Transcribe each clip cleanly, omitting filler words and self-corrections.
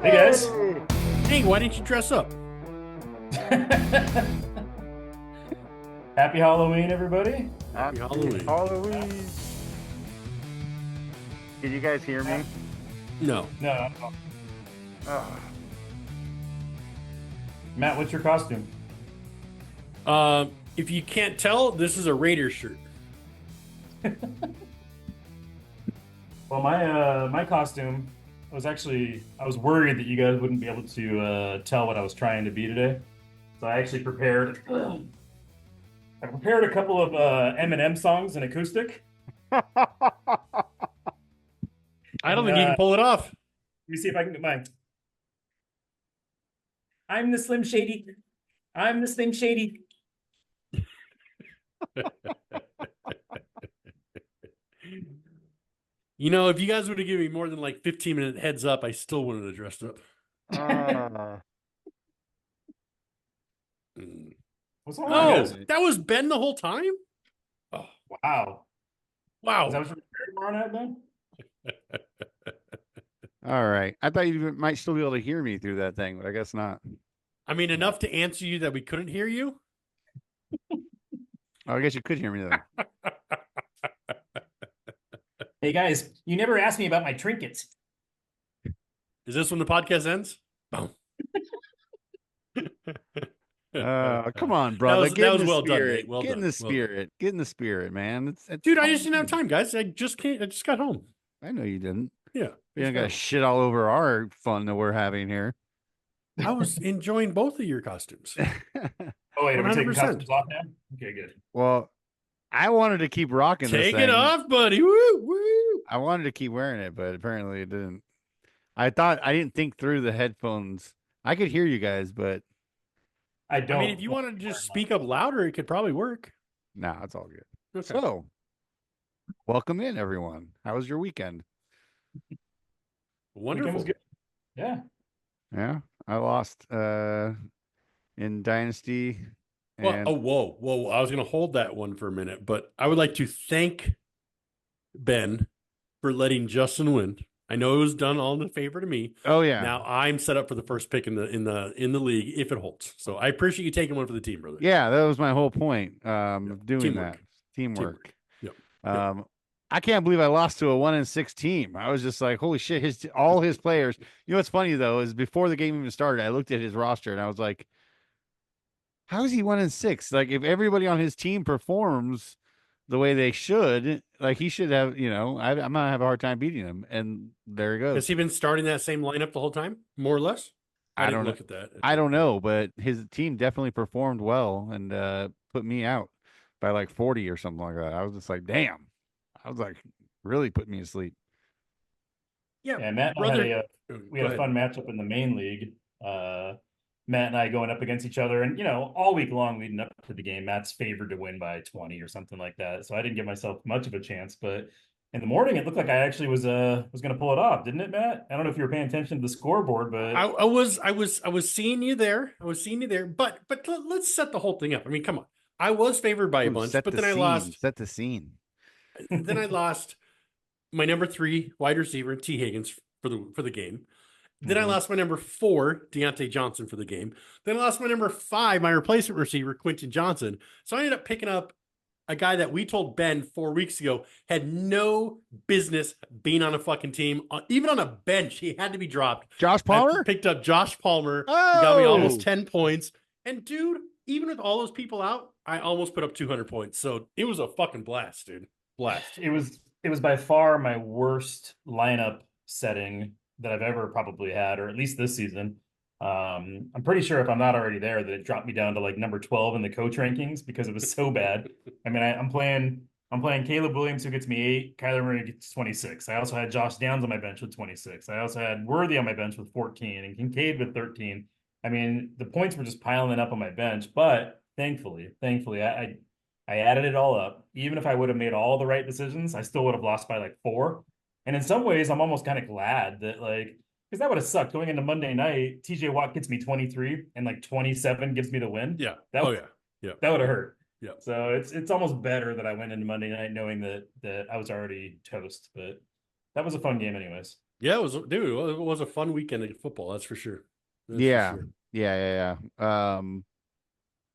Hey guys. Hey, why didn't you dress up? Happy Halloween, everybody. Happy Halloween. Halloween. Can you guys hear me? No. No. Oh, Matt, what's your costume? If you can't tell, this is a Raider shirt. Well, my costume was I was worried that you guys wouldn't be able to tell what I was trying to be today. So I actually prepared a couple of Eminem songs in acoustic. I don't think you can pull it off. Let me see if I can get mine. I'm the Slim Shady. I'm the Slim Shady. You know, if you guys would have given me more than like 15-minute heads up, I still wouldn't have dressed up. What's going on, Oh, guys? that was Ben the whole time? Oh, wow. Wow. Is that what you're prepared for, Ben? all right. I thought you might still be able to hear me through that thing, but I guess not. I mean, enough to answer you that we couldn't hear you? Oh, I guess you could hear me though. Hey guys, you never asked me about my trinkets. Is this when the podcast ends? Boom. Come on, brother. That was well done, Nate. Well Get in done. the spirit. Get in the spirit, man. It's Dude, I just didn't have time, guys. I just got home. I know you didn't. Yeah. You don't got to shit all over our fun that we're having here. I was enjoying both of your costumes. Oh wait, are we taking 100%. costumes off now? Okay, good. Well, I wanted to keep rocking this Take thing. it off, buddy. Woo, woo. I wanted to keep wearing it, but apparently it didn't. I didn't think through the headphones. I could hear you guys, but I don't. I mean, if you wanted to just speak up louder, it could probably work. no, it's all good. Okay. So, welcome in, everyone. How was your weekend? Wonderful. Weekend was good. Yeah. Yeah, I lost in Dynasty. And Well, whoa. I was going to hold that one for a minute, but I would like to thank Ben for letting Justin win. I know it was done all in the favor to me. oh yeah, Now I'm set up for the first pick in the league if it holds. So I appreciate you taking one for the team, brother. yeah, that was my whole point. Doing Teamwork. that teamwork. Yep. I can't believe I lost to a 1-6 team. I was just like, holy shit! All his players. You know what's funny though is before the game even started, I looked at his roster and I was like, how is he 1-6? Like if everybody on his team performs the way they should, like he should have. I'm gonna have a hard time beating him. And there he goes. Has he been starting that same lineup the whole time, more or less? I didn't don't look at that. I don't know, but his team definitely performed well and put me out by like 40 or something like that. I was just like, damn. I was like, really put me to sleep. Yeah, Matt and I brother. we had a fun matchup in the main league. Matt and I going up against each other, and all week long leading up to the game, Matt's favored to win by 20 or something like that. So I didn't give myself much of a chance, but in the morning it looked like I actually was going to pull it off, didn't it, Matt? I don't know if you were paying attention to the scoreboard, but I was seeing you there. But let's set the whole thing up. I mean, come on. I was favored by a bunch, but then I lost. Set the scene. Then I lost my number 3 wide receiver, T. Higgins, for the game. Then I lost my number 4, Deontay Johnson, for the game. Then I lost my number 5, my replacement receiver, Quentin Johnson. So I ended up picking up a guy that we told Ben 4 weeks ago had no business being on a fucking team. Even on a bench, he had to be dropped. Josh Palmer? I picked up Josh Palmer. Oh! He got me almost 10 points. And dude, even with all those people out, I almost put up 200 points. So it was a fucking blast, dude. Blast. it was by far my worst lineup setting that I've ever probably had, or at least this season. I'm pretty sure if I'm not already there, that it dropped me down to like number 12 in the coach rankings because it was so bad. I mean, I'm playing Caleb Williams, who gets me 8. Kyler Murray gets 26. I also had Josh Downs on my bench with 26. I also had Worthy on my bench with 14 and Kincaid with 13. I mean, the points were just piling up on my bench, but thankfully, I added it all up. Even if I would have made all the right decisions, I still would have lost by like 4. And in some ways, I'm almost kind of glad that because that would have sucked going into Monday night. TJ Watt gets me 23 and like 27 gives me the win. Yeah. That would have hurt. Yeah. So it's almost better that I went into Monday night knowing that I was already toast. But that was a fun game anyways. Yeah, it was, dude. It was a fun weekend of football. That's for sure. That's for Yeah. sure. Yeah. And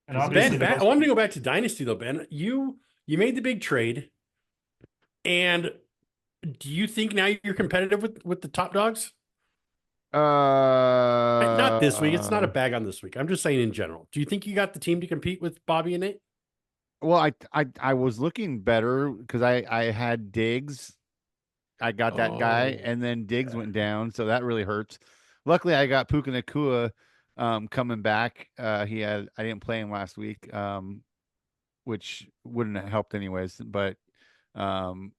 Because obviously Ben, the I most wanted to go back to Dynasty though. Ben, you made the big trade, and do you think now you're competitive with the top dogs? Not this week. It's not a uh, bag on this week. I'm just saying in general. Do you think you got the team to compete with Bobby and Nate? well, I was looking better because I had Diggs. I got that guy, Oh, and then Diggs yeah. went down, so that really hurts. Luckily, I got Puka Nakua coming back. I didn't play him last week, which wouldn't have helped anyways. Um,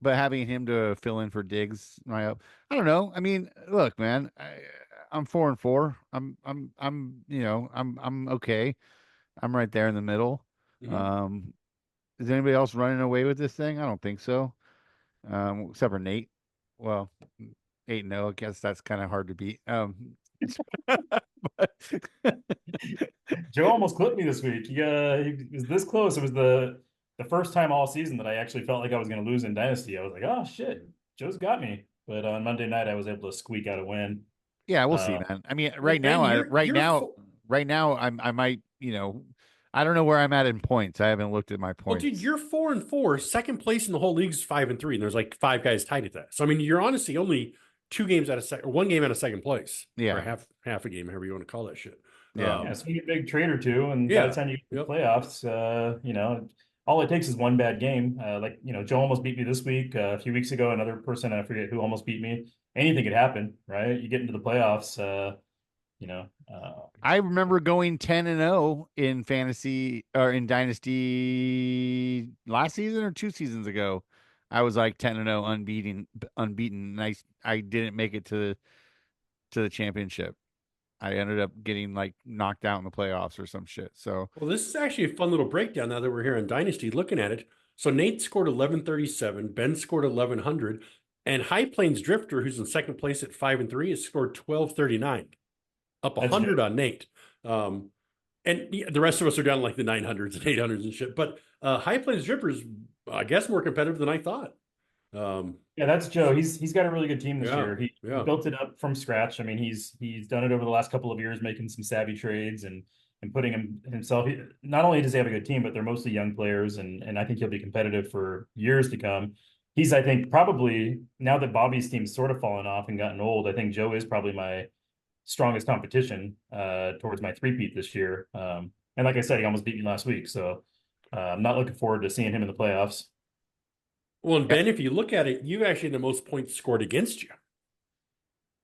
but having him to fill in for Diggs, I don't know. I mean, look, man, I'm 4-4. I'm okay. I'm right there in the middle. Mhm. Um, is anybody else running away with this thing? I don't think so. Except for Nate. Well, 8-0. I guess that's kind of hard to beat. But Joe almost clipped me this week. He was this close. It was the first time all season that I actually felt like I was going to lose in Dynasty. I was like, oh shit, Joe's got me. But on Monday night, I was able to squeak out a win. yeah, we'll see, Uh, man. I mean, Well, Ben, right now, I might, I don't know where I'm at in points. I haven't looked at my well, dude, points. you're 4-4. Second place in the whole league is 5-3, and there's like five guys tied at that. So I mean, you're honestly only two games out of second, or one game out of second place, or Yeah, half a game, however you want to call that shit. yeah. yeah, swing a big trade or two, and by the Yeah. time you get to the Yep. playoffs, all it takes is one bad game. Joe almost beat me this week. A few weeks ago, another person, I forget who, almost beat me. Anything could happen, right? You get into the playoffs, you know. I remember going 10-0 in fantasy or in dynasty last season or 2 seasons ago. I was like 10-0 unbeaten. And I didn't make it to the championship. I ended up getting like knocked out in the playoffs or some shit. So Well, this is actually a fun little breakdown now that we're here on Dynasty looking at it. So Nate scored 1137, Ben scored 1100, and High Plains Drifter, who's in second place at 5-3, has scored 1239, up That's 100 Joe. on Nate. And the rest of us are down like the 900s and 800s and shit. But High Plains Drifter is, I guess, more competitive than I thought. Yeah, that's Joe. He's got a really good team this Yeah, year. He yeah. built it up from scratch. I mean, he's done it over the last couple of years, making some savvy trades and putting himself. Not only does he have a good team, but they're mostly young players, and I think he'll be competitive for years to come. He's, I think, probably now that Bobby's team's sort of fallen off and gotten old. I think Joe is probably my strongest competition towards my three-peat this year. And like I said, he almost beat me last week, so I'm not looking forward to seeing him in the playoffs. Well, and yeah, Ben, if you look at it, you actually the most points scored against you. So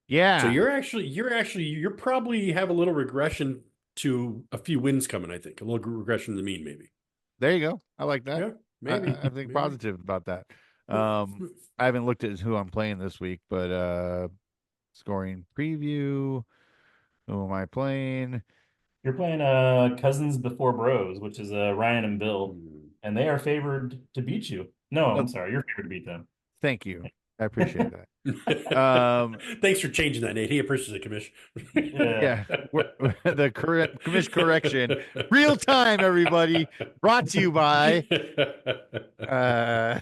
yeah, you're probably have a little regression to a few wins coming, I think. A little regression to the mean, maybe. there you go. I like that. Yeah, maybe. I think Maybe. positive about that. Well, I haven't looked at who I'm playing this week, but scoring preview. Who am I playing? You're playing Cousins Before Bros, which is Ryan and Bill, hmm. and they are favored to beat you. No, Oh, I'm sorry, you're favored to beat them. thank you. I appreciate that. Um, Thanks for changing that, Nate. He appreciates the commission. Yeah. yeah, the correct commission correction, real time, everybody. Brought to you by, yeah,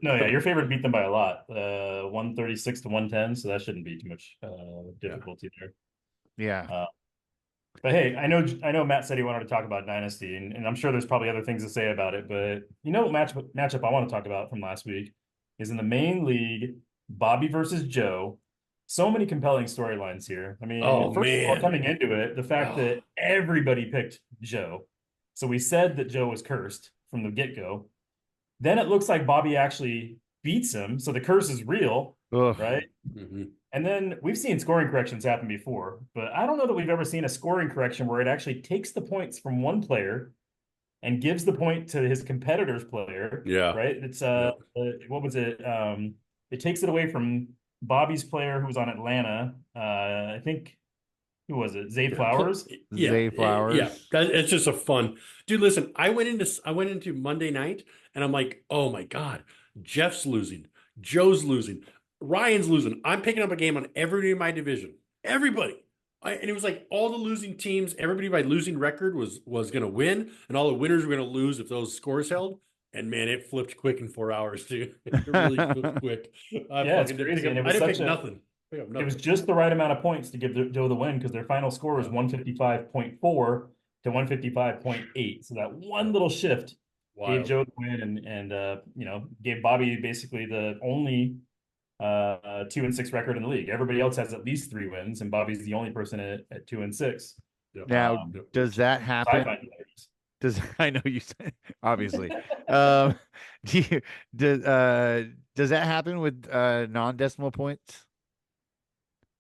No, yeah, you're favored to beat them by a lot. 136 to 110, so that shouldn't be too much Yeah. difficulty there. yeah, Uh, but hey, I know Matt said he wanted to talk about Dynasty, and I'm sure there's probably other things to say about it, but what matchup I want to talk about from last week is in the main league, Bobby versus Joe. So many compelling storylines here. I Oh mean, first of all, man. coming into it, the fact Oh. that everybody picked Joe. So we said that Joe was cursed from the get-go. Then it looks like Bobby actually beats him. So the curse is real, ugh, right? Mhm. And then we've seen scoring corrections happen before, but I don't know that we've ever seen a scoring correction where it actually takes the points from one player and gives the point to his competitor's player, Yeah. right? It's Yeah. what was it? It takes it away from Bobby's player who was on Atlanta. I think who was it? Zay Flowers. Yeah, Zay yeah. Flowers. It's just a fun, dude. Listen, I went into Monday night, and I'm like, oh my god, Jeff's losing, Joe's losing, Ryan's losing. I'm picking up a game on everybody in my division, everybody. And it was like all the losing teams, everybody by losing record was going to win, and all the winners were going to lose if those scores held. And man, it flipped quick in 4 hours too. It really flipped quick. Yeah, it's crazy. And it was I didn't such pick a nothing. it was just the right amount of points to give Joe the win because their final score was 155.4 to 155.8. So that one little shift gave Joe the win and gave Bobby basically the only 2-6 record in the league. Everybody else has at least 3 wins, and Bobby's the only person at 2-6. Now, does that happen? I know you said obviously. Does that happen with non-decimal points?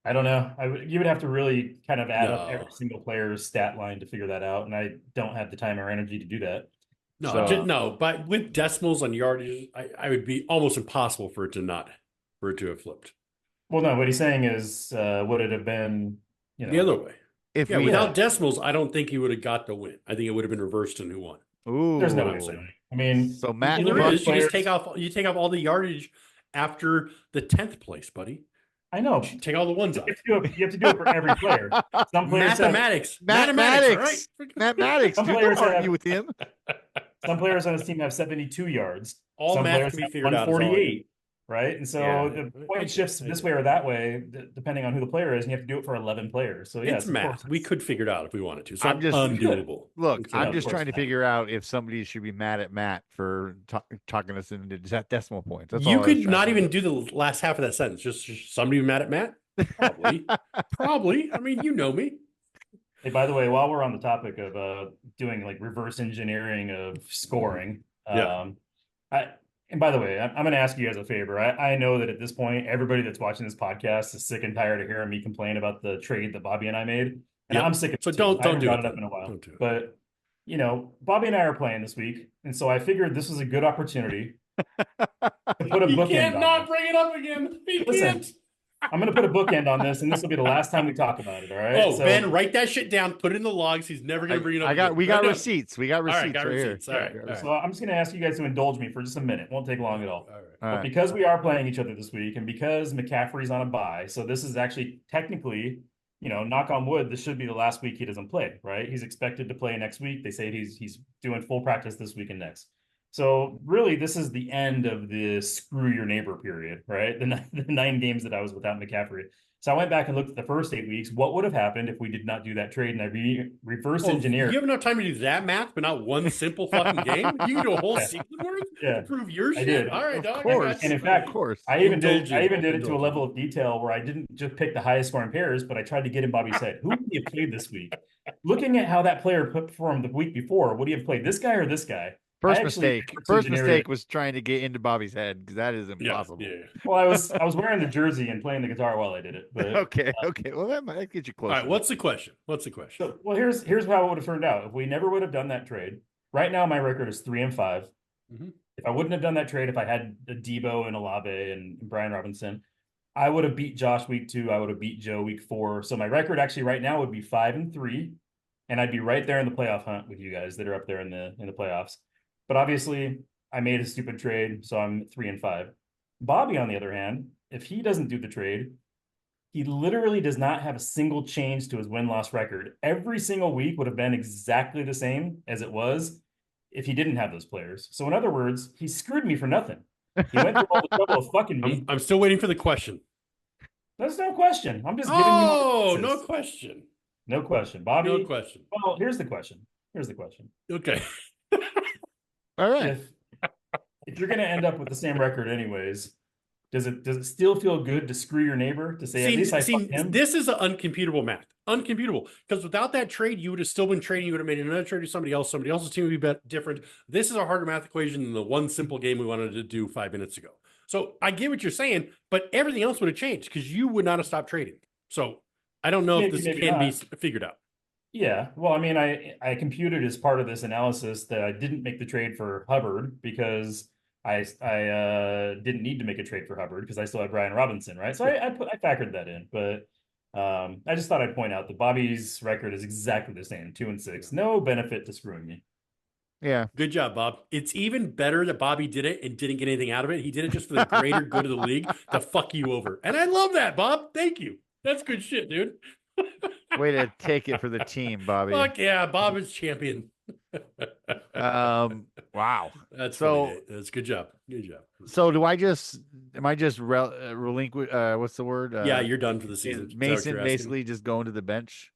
I don't know. You would have to really kind of add up every single player's stat line to figure that out, and I don't have the time or energy to do that. No, but with decimals on yardage, I would be almost impossible for it to have flipped. Well, no, what he's saying is, would it have been the other way? Without decimals, I don't think he would have got the win. I think it would have been reversed and who won. Ooh, there's no way. I mean, so Matt, you just take off all the yardage after the 10th place, buddy. I know. Take all the ones out. You have to do it for every player. Some players mathematics. Mathematics. Some players argue with him. Some players on his team have 72 yards. All some math players can be have figured out. 148. Right. And so the point shifts this way or that way, depending on who the player is, and you have to do it for 11 players. So it's math. We could figure it out if we wanted to. So I'm just undoable. Look, I'm just trying to figure out if somebody should be mad at Matt for talking us into decimal points. You could not even do the last half of that sentence. Just somebody mad at Matt? Probably. Probably. I mean, you know me. Hey, by the way, while we're on the topic of doing like reverse engineering of scoring, and by the way, I'm going to ask you guys a favor. I know that at this point, everybody that's watching this podcast is sick and tired of hearing me complain about the trade that Bobby and I made. And I'm sick of it. So don't do it up in a while. But, Bobby and I are playing this week. And so I figured this was a good opportunity to put a bookend on. You can't not bring it up again. Listen, I'm going to put a bookend on this, and this will be the last time we talk about it. All right. Oh, so, Ben, write that shit down. Put it in the logs. He's never going to bring it up. We got receipts. We got receipts. All right. So I'm just going to ask you guys to indulge me for just a minute. It won't take long at all. All right. Because we are playing each other this week, and because McCaffrey's on a bye, so this is actually technically, knock on wood, this should be the last week he doesn't play. Right? He's expected to play next week. They say he's doing full practice this week and next. So really, this is the end of the screw your neighbor period, right? The 9 games that I was without McCaffrey. So I went back and looked at the first 8 weeks. What would have happened if we did not do that trade? And I reverse engineered. You have enough time to do that math, but not one simple fucking game? You can do a whole season worth to prove your shit? Did. All right, of course. And in fact, I even did it to a level of detail where I didn't just pick the highest scoring pairs, but I tried to get in Bobby's head. Who would he have played this week? Looking at how that player performed the week before, would he have played this guy or this guy? First mistake was trying to get into Bobby's head because that is impossible. Yeah. Well, I was wearing the jersey and playing the guitar while I did it. But, okay. Well, that might get you close. All right. What's the question? So, well, here's how it would have turned out if we never would have done that trade. Right now, my record is 3-5. Mm-hmm. If I wouldn't have done that trade, if I had a Debo and Olave and Brian Robinson, I would have beat Josh week 2. I would have beat Joe week 4. So my record actually right now would be 5-3, and I'd be right there in the playoff hunt with you guys that are up there in the playoffs. But obviously, I made a stupid trade, so I'm 3-5. Bobby, on the other hand, if he doesn't do the trade, he literally does not have a single change to his win-loss record. Every single week would have been exactly the same as it was if he didn't have those players. So in other words, he screwed me for nothing. He went through all the trouble of fucking me. I'm still waiting for the question. There's no question. I'm just giving you. Oh, no question. No question, Bobby. No question. Well, here's the question. Okay. All right. If you're going to end up with the same record anyways, does it still feel good to screw your neighbor to say at least I fucked him? This is an uncomputable math. Uncomputable. Because without that trade, you would have still been trading. You would have made another trade to somebody else. Somebody else's team would be different. This is a harder math equation than the one simple game we wanted to do 5 minutes ago. So I get what you're saying, but everything else would have changed because you would not have stopped trading. So I don't know if this can be figured out. Yeah. Well, I mean, I computed as part of this analysis that I didn't make the trade for Hubbard because I didn't need to make a trade for Hubbard because I still have Brian Robinson, right? So I factored that in, but I just thought I'd point out that Bobby's record is exactly the same, 2-6. No benefit to screwing me. Yeah. Good job, Bob. It's even better that Bobby did it and didn't get anything out of it. He did it just for the greater good of the league to fuck you over. And I love that, Bob. Thank you. That's good shit, dude. Way to take it for the team, Bobby. Fuck yeah, Bob is champion. Wow. That's So- funny, Nate. That's good job. Good job. So am I just relinquish? What's the word? Yeah, you're done for the Is season. Is that what Mason you're asking? basically just going to the bench,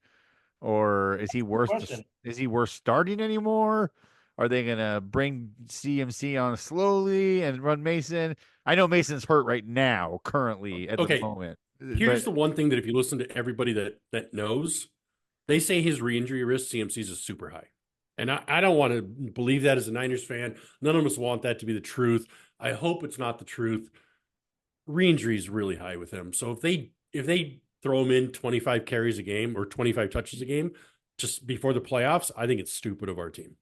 or is he worth? question. Is he worth starting anymore? Are they gonna bring CMC on slowly and run Mason? I know Mason's hurt right now, currently at the Okay, moment. Here's the But one thing that if you listen to everybody that knows, they say his re-injury risk, CMC's, is super high. And I don't want to believe that as a Niners fan. None of us want that to be the truth. I hope it's not the truth. Re-injury is really high with him. So if they throw him in 25 carries a game or 25 touches a game just before the playoffs, I think it's stupid of our team.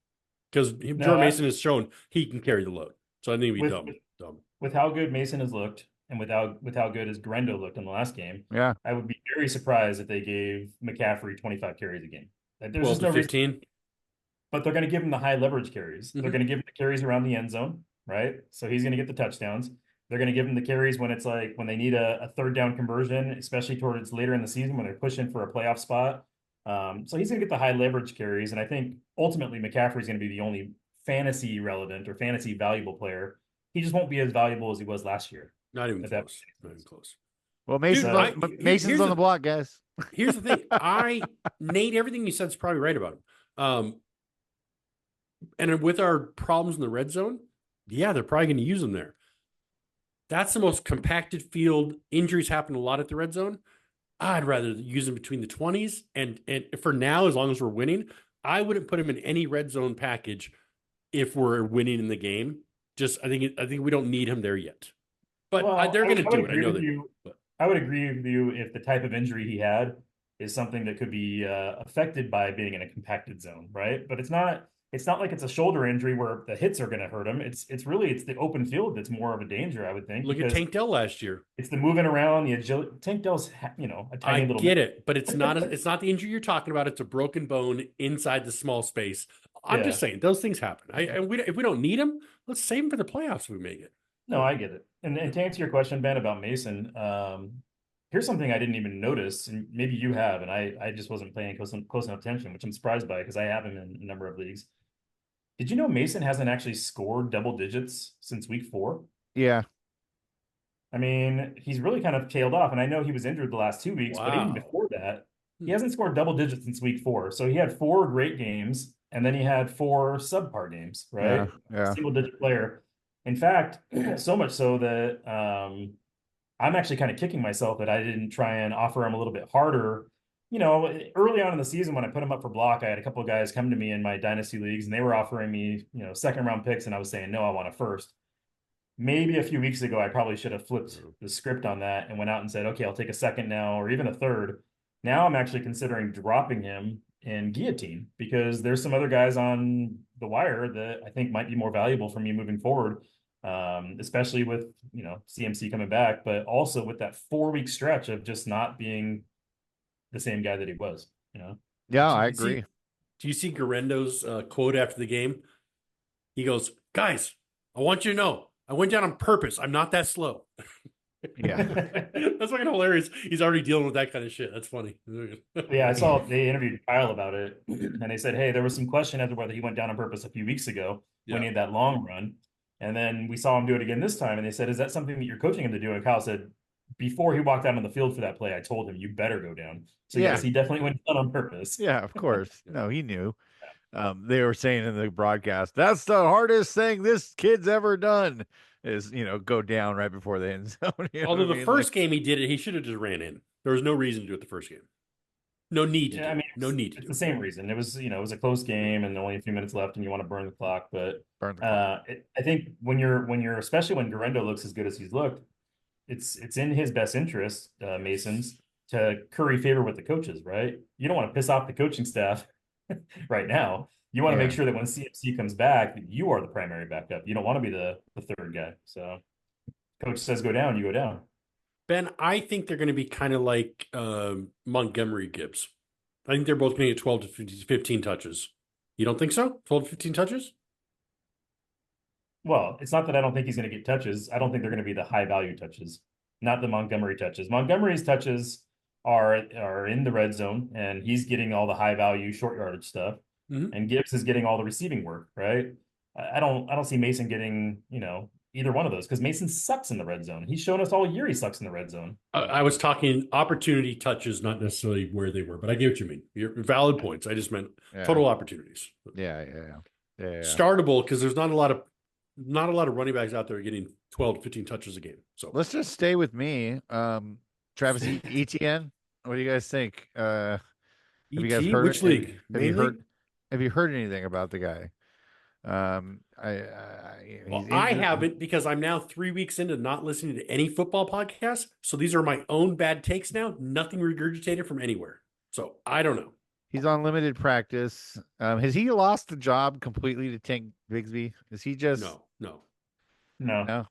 Because Jordan Mason has shown he can carry the load. So I think it'd be dumb. With how good Mason has looked and with how good as Grendo looked in the last game, yeah, I would be very surprised if they gave McCaffrey 25 carries a game. Like, there's 12 just to no 15. reason, but they're going to give him the high leverage carries. They're going to give him the carries around the end zone, right? So he's going to get the touchdowns. They're going to give him the carries when it's like when they need a third down conversion, especially towards later in the season when they're pushing for a playoff spot. So he's going to get the high leverage carries, and I think ultimately McCaffrey is going to be the only fantasy relevant or fantasy valuable player. He just won't be as valuable as he was last year. Not even close. Not even close. well, Mason's here's on the block, guys. Here's the thing. Nate, everything you said is probably right about him. And with our problems in the red zone, yeah, they're probably going to use him there. That's the most compacted field. Injuries happen a lot at the red zone. I'd rather use him between the 20s. And for now, as long as we're winning, I wouldn't put him in any red zone package if we're winning in the game. I think we don't need him there yet. But they're going to do it. I know that. I would agree with you if the type of injury he had is something that could be affected by being in a compacted zone, right? But it's not like it's a shoulder injury where the hits are going to hurt him. It's the open field that's more of a danger, I would think. Look at Tank Dell last year. It's the moving around, the agility. Tank Dell's, a tiny little. I get it, but it's not the injury you're talking about. It's a broken bone inside the small space. I'm just saying those things happen. If we don't need him, let's save him for the playoffs if we make it. No, I get it. And to answer your question, Ben, about Mason, here's something I didn't even notice, and maybe you have, and I just wasn't paying close enough attention, which I'm surprised by because I have him in a number of leagues. Did you know Mason hasn't actually scored double digits since week 4? Yeah. I mean, he's really kind of tailed off, and I know he was injured the last 2 weeks, but even before that, he hasn't scored double digits since week 4. So he had 4 great games, and then he had 4 subpar games, right? Yeah. Single-digit player. In fact, so much so that I'm actually kind of kicking myself that I didn't try and offer him a little bit harder. Early on in the season when I put him up for block, I had a couple of guys come to me in my dynasty leagues, and they were offering me, second round picks, and I was saying, no, I want a first. Maybe a few weeks ago, I probably should have flipped the script on that and went out and said, okay, I'll take a second now, or even a third. Now I'm actually considering dropping him in guillotine because there's some other guys on the wire that I think might be more valuable for me moving forward. Especially with, CMC coming back, but also with that 4-week stretch of just not being the same guy that he was, Yeah, I agree. Do you see Garendo's quote after the game? He goes, guys, I want you to know, I went down on purpose. I'm not that slow. Yeah. That's fucking hilarious. He's already dealing with that kind of shit. That's funny. Yeah, I saw they interviewed Kyle about it, and they said, hey, there was some question as to whether he went down on purpose a few weeks ago when he had that long run. And then we saw him do it again this time, and they said, is that something that you're coaching him to do? And Kyle said, before he walked out on the field for that play, I told him, you better go down. So yes, he definitely went down on purpose. Yeah, of course. No, he knew. They were saying in the broadcast, that's the hardest thing this kid's ever done is, go down right before the end zone. Although the first game he did it, he should have just ran in. There was no reason to do it the first game. No need to. No need to. It's the same reason. It was, it was a close game and only a few minutes left, and you want to burn the clock. But I think when you're especially when Garendo looks as good as he's looked, it's in his best interest, Mason's, to curry favor with the coaches, right? You don't want to piss off the coaching staff right now. You want to make sure that when CMC comes back, you are the primary backup. You don't want to be the third guy. So coach says go down, you go down. Ben, I think they're going to be kind of like Montgomery Gibbs. I think they're both going to get 12 to 15 touches. You don't think so? 12 to 15 touches? Well, it's not that I don't think he's going to get touches. I don't think they're going to be the high value touches, not the Montgomery touches. Montgomery's touches are in the red zone, and he's getting all the high value short yardage stuff. Mm-hmm. And Gibbs is getting all the receiving work, right? I don't see Mason getting, either one of those because Mason sucks in the red zone. He's shown us all year he sucks in the red zone. I was talking opportunity touches, not necessarily where they were, but I get what you mean. You're valid points. I just meant total opportunities. Yeah. Startable because there's not a lot of running backs out there getting 12 to 15 touches a game. So let's just stay with me. Travis Etienne. What do you guys think? Have you guys heard which league? Have you heard anything about the guy? I haven't because I'm now 3 weeks into not listening to any football podcasts. So these are my own bad takes now. Nothing regurgitated from anywhere. So I don't know. He's on limited practice. Has he lost the job completely to Tank Bigsby? Is he just No. No.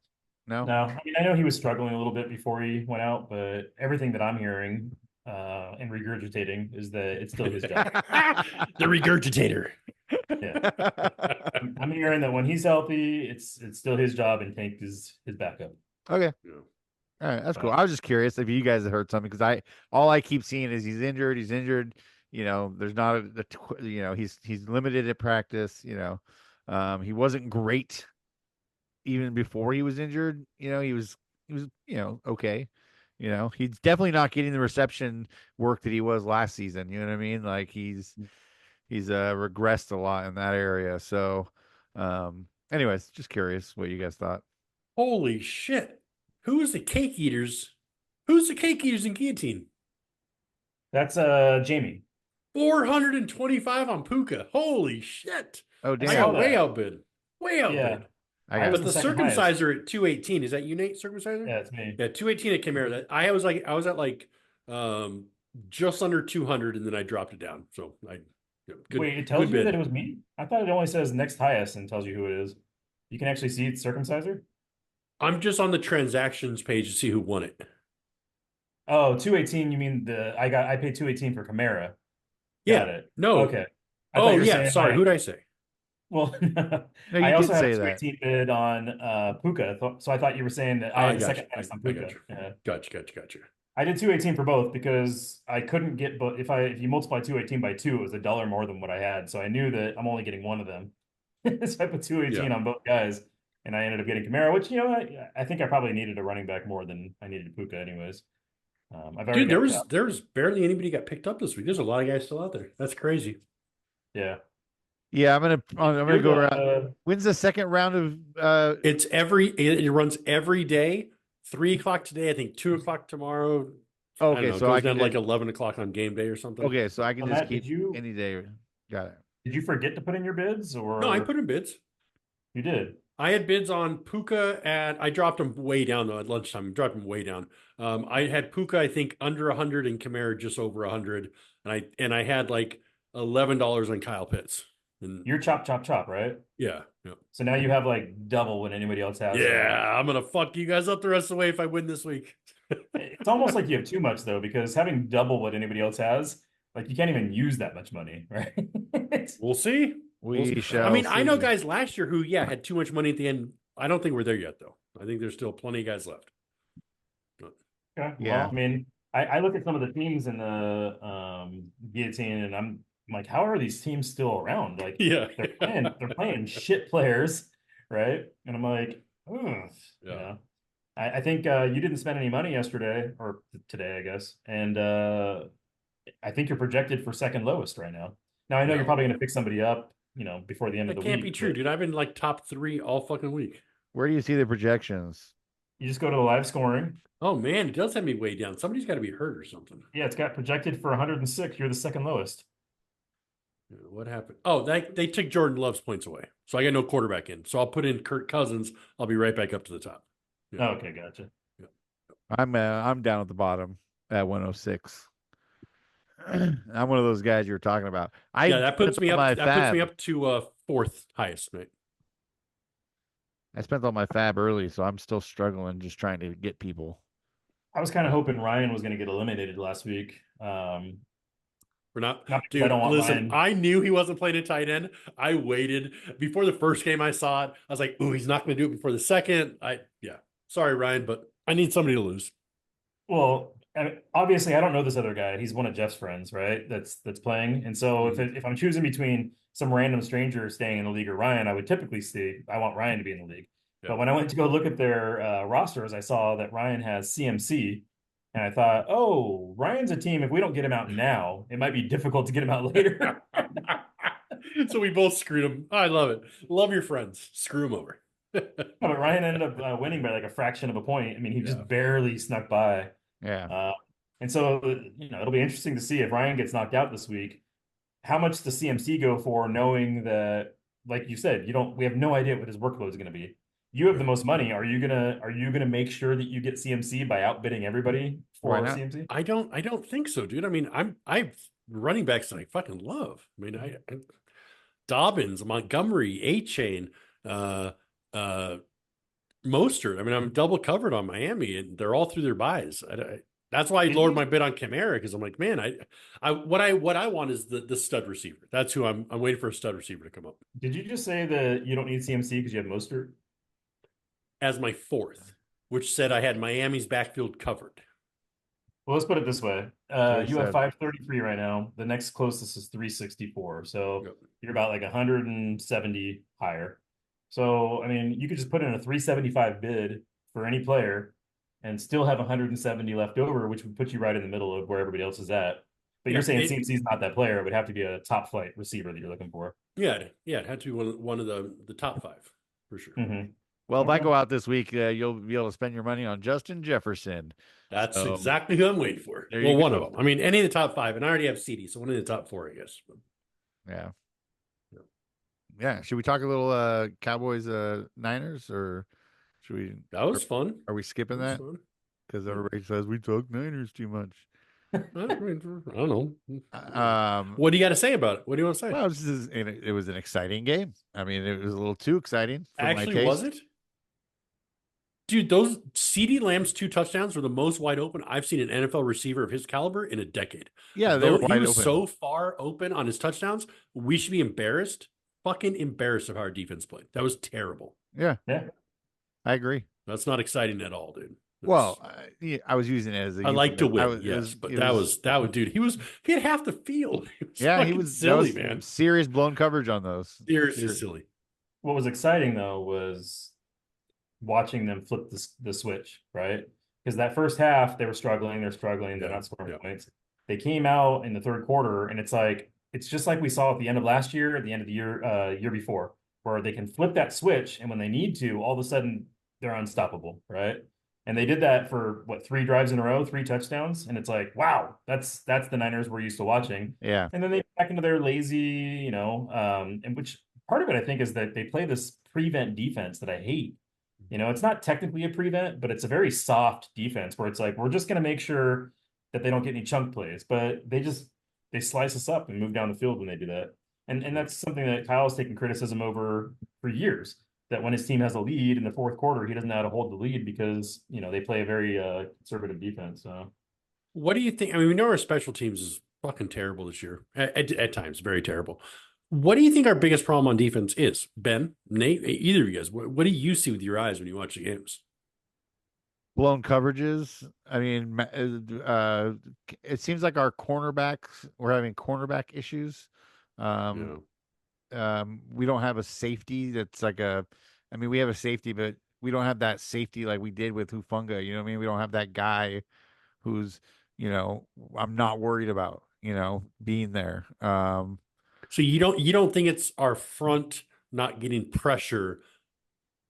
I mean, I know he was struggling a little bit before he went out, but everything that I'm hearing and regurgitating is that it's still his job. The regurgitator. Yeah. I'm hearing that when he's healthy, it's still his job and Tank is his backup. Okay. Yeah. All right, that's cool. I was just curious if you guys have heard something because all I keep seeing is he's injured. There's not he's limited at practice. He wasn't great even before he was injured. He was okay. He's definitely not getting the reception work that he was last season. You know what I mean? Like he's regressed a lot in that area. So, anyways, just curious what you guys thought. Holy shit! Who's the cake eaters? Who's the cake eaters in guillotine? That's Jamie. 425 on Puka. Holy shit! Oh damn! I got way outbid. But the circumciser at 218 is that you, Nate? Circumciser? Yeah, it's me. Yeah, 218 at Chimera. I was at like just under 200, and then I dropped it down. So wait, it tells you that it was me? I thought it only says next highest and tells you who it is. You can actually see it's circumciser. I'm just on the transactions page to see who won it. Oh, 218. You mean I paid 218 for Chimera. Got it. No. Okay. Sorry. Who did I say? Well, no, I also have a 218 bid on Puka. So I thought you were saying that I had the second highest on Puka. Gotcha. I did 218 for both because I couldn't get both. If you multiply 218 by 2, it was $1 more than what I had. So I knew that I'm only getting one of them. So I put 218 on both guys, and I ended up getting Kamara, which I think I probably needed a running back more than I needed Puka, anyways. Dude, there's barely anybody got picked up this week. There's a lot of guys still out there. That's crazy. Yeah. Yeah, I'm gonna go around. When's the second round of? It runs every day. 3 o'clock today, I think 2 o'clock tomorrow. Okay, so I can like 11 o'clock on game day or something. Okay, so I can just keep any day. Got it. Did you forget to put in your bids, or no? I put in bids. You did. I had bids on Puka I dropped them way down though at lunchtime. I dropped them way down. I had Puka I think under 100 and Kamara just over 100, and I had like $11 on Kyle Pitts. And you're chop, right? Yeah. So now you have like double what anybody else has. Yeah, I'm gonna fuck you guys up the rest of the way if I win this week. It's almost like you have too much though, because having double what anybody else has, like you can't even use that much money, right? We'll see. We shall. I mean, see. I know guys last year who had too much money at the end. I don't think we're there yet though. I think there's still plenty of guys left. Okay. Yeah. Well, I mean, I look at some of the teams in the guillotine, and I'm like, how are these teams still around? Like, they're playing shit players, right? And I'm like, I think you didn't spend any money yesterday or today, I guess, and I think you're projected for second lowest right now. Now I know you're probably going to pick somebody up, before the end of the week. That can't be true, dude. I've been like top 3 all fucking week. Where do you see the projections? You just go to the live scoring. Oh man, it does have me way down. Somebody's got to be hurt or something. Yeah, it's got projected for 106. You're the second lowest. What happened? Oh, they took Jordan Love's points away. So I got no quarterback in. So I'll put in Kirk Cousins. I'll be right back up to the top. Yeah. Okay, gotcha. Yeah. I'm down at the bottom at 106. I'm one of those guys you were talking about. That puts me up. That puts me up to 4th highest, right? I spent all my fab early, so I'm still struggling, just trying to get people. I was kind of hoping Ryan was going to get eliminated last week. We're not dude, listen, I knew he wasn't playing a tight end. I waited before the first game I saw it. I was like, ooh, he's not going to do it before the second. Sorry, Ryan, but I need somebody to lose. Well, obviously I don't know this other guy. He's one of Jeff's friends, right? That's playing. And so if I'm choosing between some random stranger staying in the league or Ryan, I would typically say I want Ryan to be in the league. Yeah. But when I went to go look at their rosters, I saw that Ryan has CMC, and I thought, oh, Ryan's a team. If we don't get him out now, it might be difficult to get him out later. So we both screwed him. I love it. Love your friends. Screw him over. But Ryan ended up winning by like a fraction of a point. I mean, he Yeah. just barely snuck by. Yeah. And so, it'll be interesting to see if Ryan gets knocked out this week. How much does CMC go for, knowing that, like you said, we have no idea what his workload is going to be. You have the most money. Are you gonna make sure that you get CMC by outbidding everybody for CMC? I don't think so, dude. I mean, I running backs that I fucking love. I mean, I Dobbins, Montgomery, A-Chain, Mostert. I mean, I'm double covered on Miami, and they're all through their buys. That's why I lowered my bid on Kamara, because I'm like, man, what I want is the stud receiver. That's who I'm waiting for, a stud receiver to come up. Did you just say that you don't need CMC because you have Mostert as my fourth, which said I had Miami's backfield covered? Well, let's put it this way. You have 533 right now. The next closest is 364. So you're about like 170 higher. So, I mean, you could just put in a 375 bid for any player and still have 170 left over, which would put you right in the middle of where everybody else is at. But you're saying CMC is not that player. It would have to be a top flight receiver that you're looking for. Yeah, it had to be one of the top five for sure. Mm-hmm. Well, if I go out this week, you'll be able to spend your money on Justin Jefferson. That's exactly who I'm waiting for. Well, one of them. I mean, any of the top five, and I already have CD, so one of the top four, I guess. Yeah. Yeah. Should we talk a little Cowboys Niners, or should we? That was fun. Are we skipping that? Because everybody says we talk Niners too much. I don't know. What do you got to say about it? What do you want to say? Well, it was an exciting game. I mean, it was a little too exciting. Actually, was it? Dude, those CeeDee Lamb's 2 touchdowns were the most wide open I've seen an NFL receiver of his caliber in a decade. Yeah, he was so far open on his touchdowns. We should be embarrassed, fucking embarrassed of how our defense played. That was terrible. Yeah, I agree. That's not exciting at all, dude. Well, I was using it as I like to win, but that was dude. He had half the field. He was silly, man. Serious blown coverage on those. Seriously silly. What was exciting though was watching them flip the switch, right? Because that first half they were struggling, they're not scoring points. They came out in the third quarter, and it's just like we saw at the end of last year, at the end of the year before, where they can flip that switch, and when they need to, all of a sudden they're unstoppable, right? And they did that for 3 drives in a row, 3 touchdowns, and it's like, wow, that's the Niners we're used to watching. Yeah. And then they back into their lazy, and which part of it I think is that they play this prevent defense that I hate. It's not technically a prevent, but it's a very soft defense where it's like, we're just going to make sure that they don't get any chunk plays, but they slice us up and move down the field when they do that. And that's something that Kyle's taken criticism over for years, that when his team has a lead in the fourth quarter, he doesn't know how to hold the lead because, they play a very conservative defense. So what do you think? I mean, we know our special teams is fucking terrible this year at times, very terrible. What do you think our biggest problem on defense is? Ben, Nate, either of you guys, what do you see with your eyes when you watch the games? Blown coverages. I mean, it seems like we're having cornerback issues. We don't have a safety that's we have a safety, but we don't have that safety like we did with Hufanga. You know what I mean? We don't have that guy who's, I'm not worried about, being there. So you don't think it's our front not getting pressure,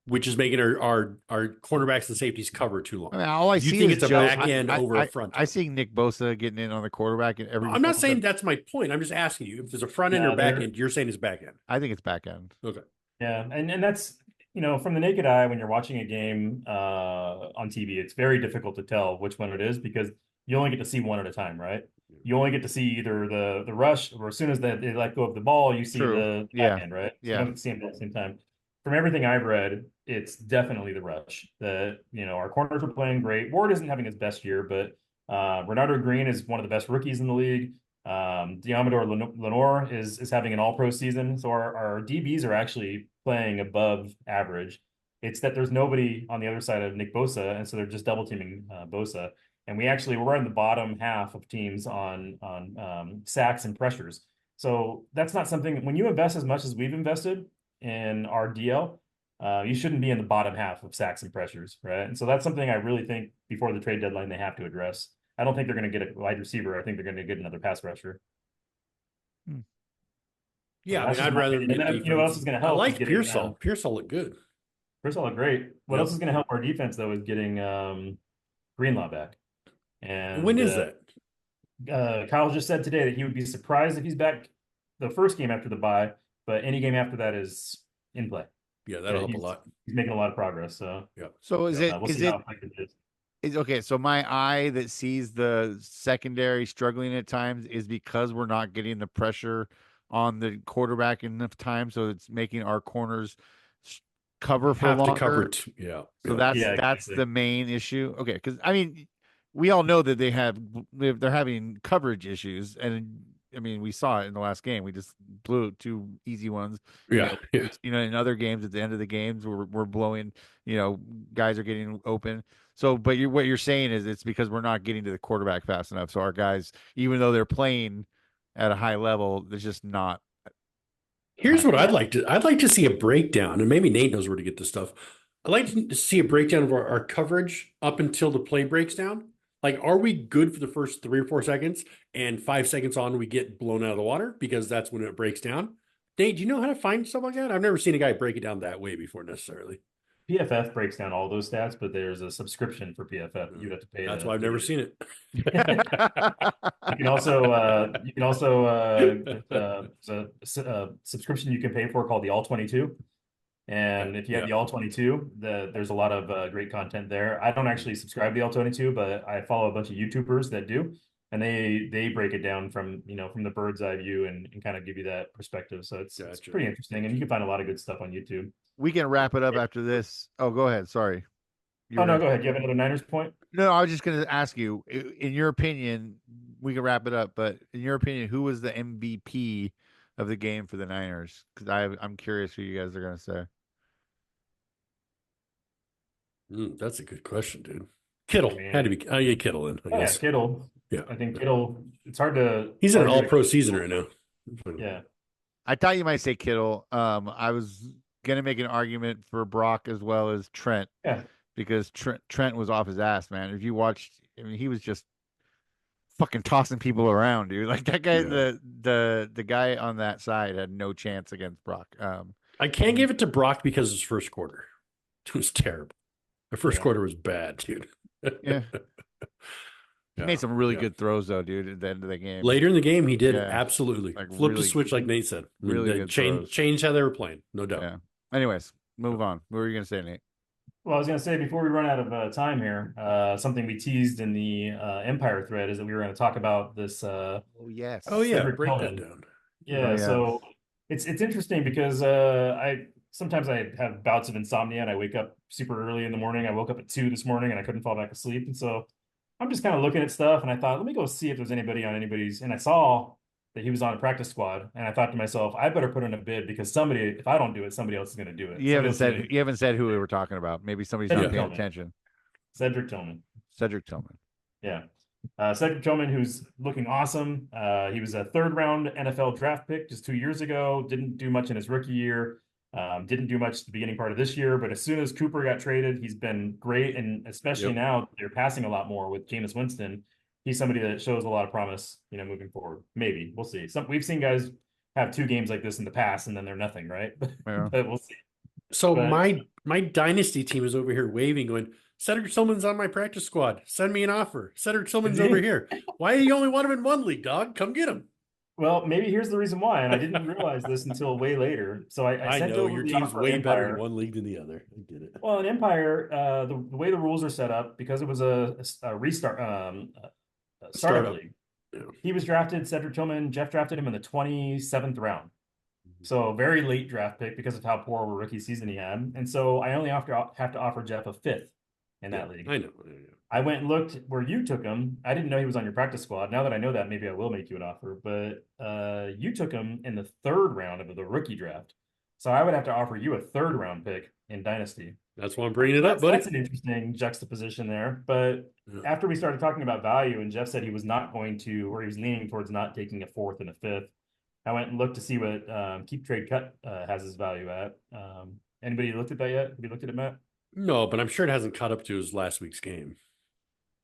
which is making our cornerbacks and safeties cover too long? I mean, all I see think is it's a back end over a front. I see Nick Bosa getting in on the quarterback and every. I'm not saying that's my point. I'm just asking you if there's a front end or back end. You're saying it's back end. I think it's back end. Okay. Yeah, and that's from the naked eye when you're watching a game on TV, it's very difficult to tell which one it is because you only get to see one at a time, right? You only get to see either the rush, or as soon as they let go of the ball, you see the back end, right? So you don't see them at the same time. From everything I've read, it's definitely the rush. Our corners are playing great. Ward isn't having his best year, but Bernardo Green is one of the best rookies in the league. Diamador Lenore is having an all-pro season. So our DBs are actually playing above average. It's that there's nobody on the other side of Nick Bosa, and so they're just double teaming Bosa. and we're in the bottom half of teams on sacks and pressures. So that's not something, when you invest as much as we've invested in our DL, you shouldn't be in the bottom half of sacks and pressures, right? And so that's something I really think before the trade deadline they have to address. I don't think they're going to get a wide receiver. I think they're going to get another pass rusher. Yeah, That's I'd rather them get defense. you know what else is going to help? I like getting, Pearsall. Pearsall looked good. Pearsall looked great. What else is going to help our defense though is getting Greenlaw back. And when is that? Kyle just said today that he would be surprised if he's back the first game after the bye, but any game after that is in play. Yeah, that'll help a lot. He's making a lot of progress. So yeah. So is it? We'll is see it? How effective it is. Is okay. So my eye that sees the secondary struggling at times is because we're not getting the pressure on the quarterback enough time, so it's making our corners cover for longer. To cover yeah. So that's the main issue. Okay, because I mean, we all know that they're having coverage issues, and I mean, we saw it in the last game. We just blew 2 easy ones. Yeah. You know, in other games at the end of the games, we're blowing. You know, guys are getting open. So, but what you're saying is it's because we're not getting to the quarterback fast enough. So our guys, even though they're playing at a high level, there's just not. Here's what I'd like to see a breakdown, and maybe Nate knows where to get this stuff. I'd like to see a breakdown of our coverage up until the play breaks down. Like, are we good for the first 3 or 4 seconds, and 5 seconds on we get blown out of the water because that's when it breaks down? Nate, do you know how to find stuff like that? I've never seen a guy break it down that way before necessarily. PFF breaks down all those stats, but there's a subscription for PFF. You have to pay. That's why I've never seen it. You can also subscription you can pay for called the All 22. And if you have the All 22, there's a lot of great content there. I don't actually subscribe to the All 22, but I follow a bunch of YouTubers that do, and they break it down from the bird's eye view and kind of give you that perspective. So it's pretty interesting, and you can find a lot of good stuff on YouTube. We can wrap it up after this. Oh, go ahead. Sorry. No, go ahead. You have another Niners point? No, I was just going to ask you, in your opinion, we can wrap it up, but in your opinion, who was the MVP of the game for the Niners? Because I'm curious who you guys are going to say. That's a good question, dude. Kittle had to be. Oh, yeah, Kittle in. I guess. Yeah, Kittle. Yeah, I think Kittle. It's hard to. He's in an all-pro season right now. Yeah, I thought you might say Kittle. I was gonna make an argument for Brock as well as Trent. Yeah, because Trent was off his ass, man. If you watched, I mean, he was just fucking tossing people around, dude. Like that guy, the guy on that side had no chance against Brock. I can't give it to Brock because his first quarter it was terrible. The first quarter was bad, dude. Yeah. He made some really good throws, though, dude, at the end of the game. Later in the game, he did. Absolutely. Like flipped the switch, like Nate said. Really good change how they were playing, no doubt. Yeah. Anyways, move on. What were you going to say, Nate? Well, I was going to say, before we run out of time here, something we teased in the Empire thread is that we were going to talk about this. Oh, yes. Oh, yeah. Break that down. Yeah. So it's interesting because sometimes I have bouts of insomnia and I wake up super early in the morning. I woke up at 2 this morning and I couldn't fall back asleep. And so I'm just kind of looking at stuff and I thought, let me go see if there's anybody on anybody's. And I saw that he was on a practice squad. And I thought to myself, I better put in a bid because if I don't do it, somebody else is going to do it. You haven't said who we were talking about. Maybe somebody's not paying attention. Cedric Tillman. Yeah. Cedric Tillman, who's looking awesome. He was a 3rd round NFL draft pick just 2 years ago. Didn't do much in his rookie year. Didn't do much the beginning part of this year, but as soon as Cooper got traded, he's been great. And especially now they're passing a lot more with Jameis Winston. He's somebody that shows a lot of promise, moving forward. Maybe we'll see. We've seen guys have 2 games like this in the past and then they're nothing, right? Yeah. But we'll see. So my dynasty team is over here waving, going, Cedric Tillman's on my practice squad. Send me an offer. Cedric Tillman's over here. Why do you only want him in one league, dog? Come get him. Well, maybe here's the reason why, and I didn't realize this until way later. So I sent know over your the team's offer way Empire. better in one league than the other. I get it. Well, in Empire, the way the rules are set up, because it was a restart startup league. Yeah. He was drafted. Cedric Tillman. Jeff drafted him in the 27th round. So very late draft pick because of how poor of a rookie season he had, and so I only have to offer Jeff a 5th in that league. I know. I went and looked where you took him. I didn't know he was on your practice squad. Now that I know that, maybe I will make you an offer. But you took him in the 3rd round of the rookie draft. So I would have to offer you a 3rd round pick in Dynasty. That's why I'm bringing it up, buddy. That's an interesting juxtaposition there. But after we started talking about value, and Jeff said he was not going to, or he was leaning towards not taking a fourth and a fifth, I went and looked to see what Keep Trade Cut has his value at. Anybody looked at that yet? Have you looked at it, Matt? No, but I'm sure it hasn't caught up to his last week's game.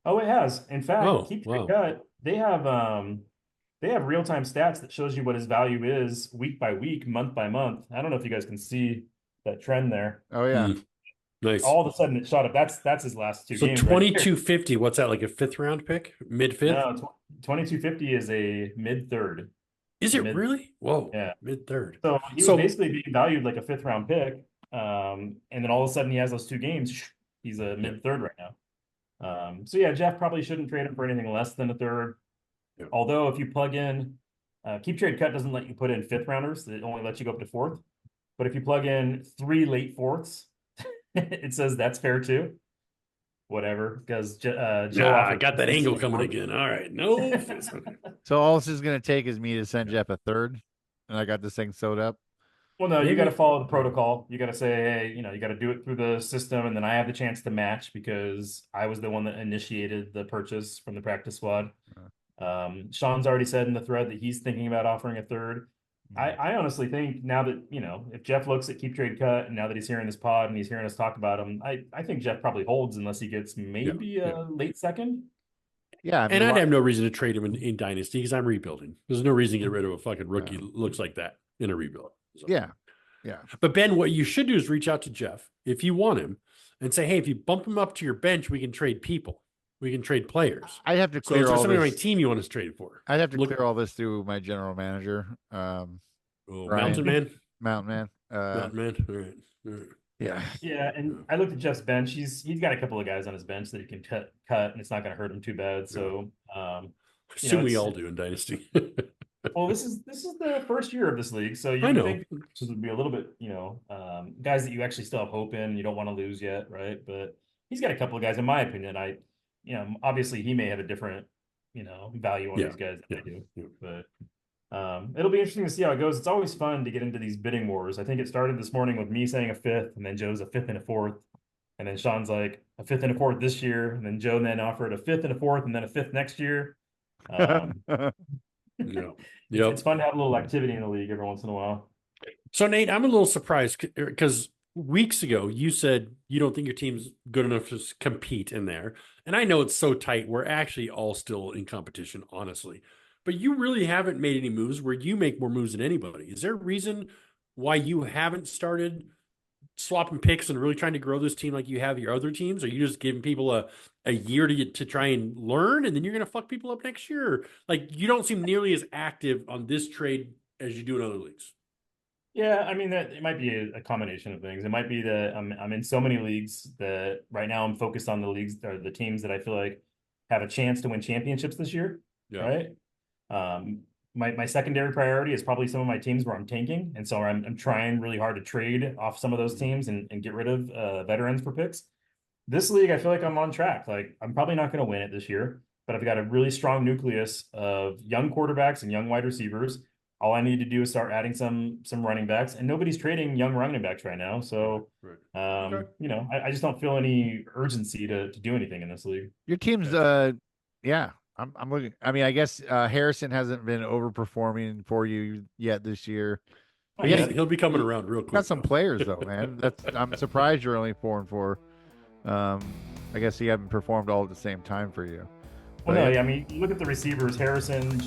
Oh, it has. In fact, Keep Trade wow. Cut, they have real-time stats that shows you what his value is week by week, month by month. I don't know if you guys can see that trend there. Oh yeah. Nice. All of a sudden it shot up. That's his last two games. So 2250, what's that, like a fifth round pick? Mid-fifth? No, 2250 is a mid-third. Is it really? Whoa. Yeah. Mid-third. So he was basically being valued like a fifth round pick. And then all of a sudden he has those two games. He's a mid-third right now. So yeah, Jeff probably shouldn't trade him for anything less than a third. Yeah. Although if you plug in, Keep Trade Cut doesn't let you put in fifth rounders. It only lets you go up to fourth. But if you plug in 3 late fourths, it says that's fair too. Whatever, because Joe I got that angle coming again. All right, no. So all this is going to take is me to send Jeff a third, and I got this thing sewed up. Well, no, you got to follow the protocol. You got to say, hey, you got to do it through the system, and then I have the chance to match because I was the one that initiated the purchase from the practice squad. Sean's already said in the thread that he's thinking about offering a third. I honestly think now that, if Jeff looks at Keep Trade Cut and now that he's hearing this pod and he's hearing us talk about him, I think Jeff probably holds unless he gets maybe a late second. Yeah. And I'd have no reason to trade him in Dynasty because I'm rebuilding. There's no reason to get rid of a fucking rookie looks like that in a rebuild. So. Yeah. But Ben, what you should do is reach out to Jeff if you want him and say, hey, if you bump him up to your bench, we can trade people. We can trade players. I'd have to clear all this. Somebody on my team you want us traded for. I'd have to clear all this through my general manager. Mountain Man? Mountain Man. Mountain Man. All right. Yeah. Yeah, and I looked at Jeff's bench. He's got a couple of guys on his bench that he can cut, and it's not going to hurt him too bad. So, assume we all do in Dynasty. Well, this is the first year of this league, so you think this would be a little bit, guys that you actually still have hope in. You don't want to lose yet, right? But he's got a couple of guys, in my opinion. Obviously he may have a different, value on these guys than I do, but. It'll be interesting to see how it goes. It's always fun to get into these bidding wars. I think it started this morning with me saying a fifth, and then Joe's a fifth and a fourth, and then Sean's like a fifth and a fourth this year, and then Joe then offered a fifth and a fourth, and then a fifth next year. It's fun to have a little activity in the league every once in a while. So Nate, I'm a little surprised because weeks ago you said you don't think your team's good enough to compete in there, and I know it's so tight. We're actually all still in competition, honestly. But you really haven't made any moves where you make more moves than anybody. Is there a reason why you haven't started swapping picks and really trying to grow this team like you have your other teams? Are you just giving people a year to try and learn, and then you're going to fuck people up next year? Like, you don't seem nearly as active on this trade as you do in other leagues. Yeah, I mean, that it might be a combination of things. It might be that I'm in so many leagues that right now I'm focused on the leagues or the teams that I feel like have a chance to win championships this year. Yeah. Right. My secondary priority is probably some of my teams where I'm tanking. And so I'm trying really hard to trade off some of those teams and get rid of veterans for picks. This league, I feel like I'm on track. Like, I'm probably not going to win it this year, but I've got a really strong nucleus of young quarterbacks and young wide receivers. All I need to do is start adding some running backs, and nobody's trading young running backs right now. So, I just don't feel any urgency to do anything in this league. Your team's, I'm looking. I mean, I guess Harrison hasn't been overperforming for you yet this year. He'll be coming around real quick. Got some players though, man. I'm surprised you're only 4-4. I guess he haven't performed all at the same time for you. Well, no, I mean, you look at the receivers. Harrison